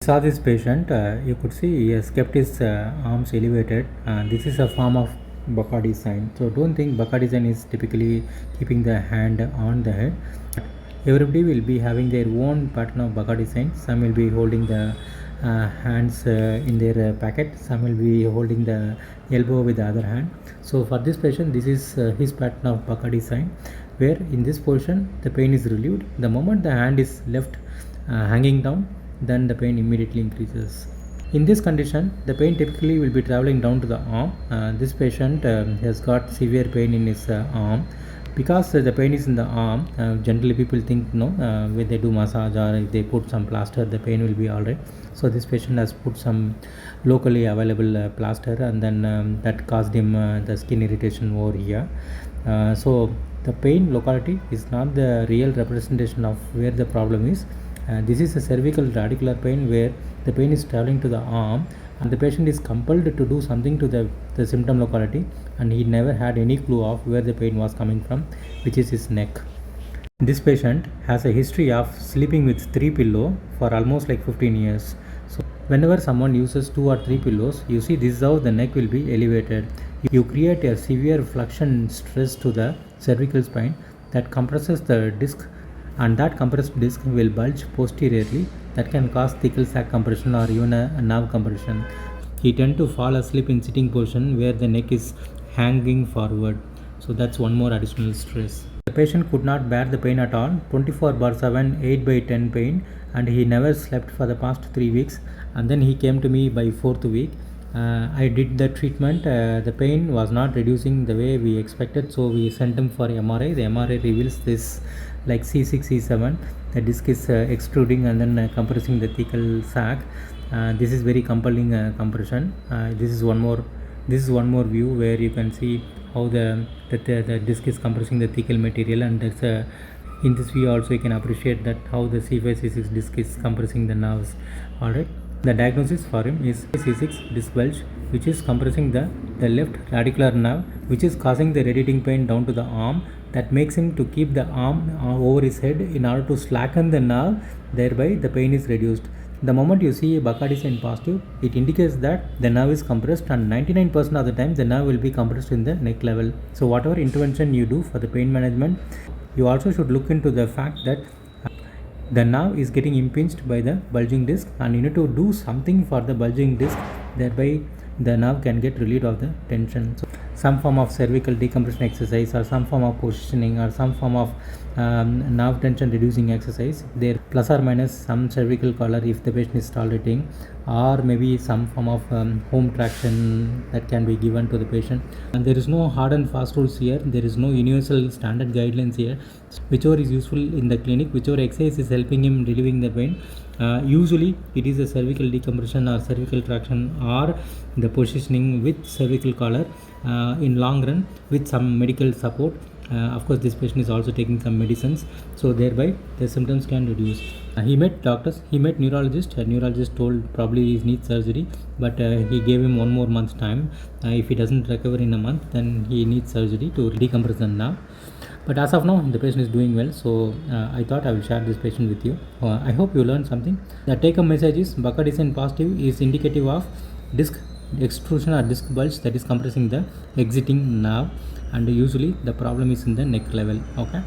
Saw this patient, you could see he has kept his arms elevated. This is a form of Bakody sign. So don't think Bakody sign is typically keeping the hand on the head. Everybody will be having their own pattern of Bakody sign. Some will be holding the hands in their packet. Some will be holding the elbow with the other hand. So for this patient, this is his pattern of Bakody sign, where in this position the pain is relieved. The moment the hand is left hanging down, then the pain immediately increases. In this condition, the pain typically will be traveling down to the arm. This patient has got severe pain in his arm. Because the pain is in the arm, generally people think when they do massage or if they put some plaster, the pain will be alright. So this patient has put some locally available plaster, and then that caused him the skin irritation over here. So the pain locality is not the real representation of where the problem is. This is a cervical radicular pain where the pain is traveling to the arm, and the patient is compelled to do something to the symptom locality, and he never had any clue of where the pain was coming from, which is his neck. This patient has a history of sleeping with 3 pillows for almost like 15 years. So whenever someone uses 2 or 3 pillows, you see this is how the neck will be elevated. You create a severe flexion stress to the cervical spine that compresses the disc, and that compressed disc will bulge posteriorly. That can cause thecal sac compression or even a nerve compression. He tend to fall asleep in sitting position where the neck is hanging forward. So that's one more additional stress. The patient could not bear the pain at all, 24/7, 8/10 pain, and he never slept for the past 3 weeks. And then he came to me by 4th week. I did the treatment. The pain was not reducing the way we expected, so we sent him for MRI. The MRI reveals this like C6, C7. The disc is extruding and then compressing the thecal sac. This is very compelling compression. This is one more view where you can see how the disc is compressing the thecal material, and there's in this view also you can appreciate that how the C5, C6 disc is compressing the nerves. Alright. The diagnosis for him is C6 disc bulge, which is compressing the left radicular nerve, which is causing the radiating pain down to the arm. That makes him to keep the arm over his head in order to slacken the nerve, thereby the pain is reduced. The moment you see a Bakody sign positive, it indicates that the nerve is compressed, and 99% of the time the nerve will be compressed in the neck level. So whatever intervention you do for the pain management, you also should look into the fact that the nerve is getting impinged by the bulging disc, and you need to do something for the bulging disc, thereby the nerve can get relieved of the tension. So some form of cervical decompression exercise, or some form of positioning, or some form of nerve tension reducing exercise, there plus or minus some cervical collar if the patient is tolerating, or maybe some form of home traction that can be given to the patient. And there is no hard and fast rules here. There is no universal standard guidelines here. Whichever is useful in the clinic, whichever exercise is helping him relieving the pain. Usually it is a cervical decompression or cervical traction or the positioning with cervical collar. In long run with some medical support. Of course this patient is also taking some medicines, so thereby the symptoms can reduce. He met doctors, he met neurologist. A neurologist told probably he needs surgery, but he gave him 1 more month's time. If he doesn't recover in a month, then he needs surgery to decompress the nerve. But as of now, the patient is doing well, so I thought I will share this patient with you. I hope you learned something. The take-home message is Bakody sign positive is indicative of disc extrusion or disc bulge that is compressing the exiting nerve, and usually the problem is in the neck level. Okay.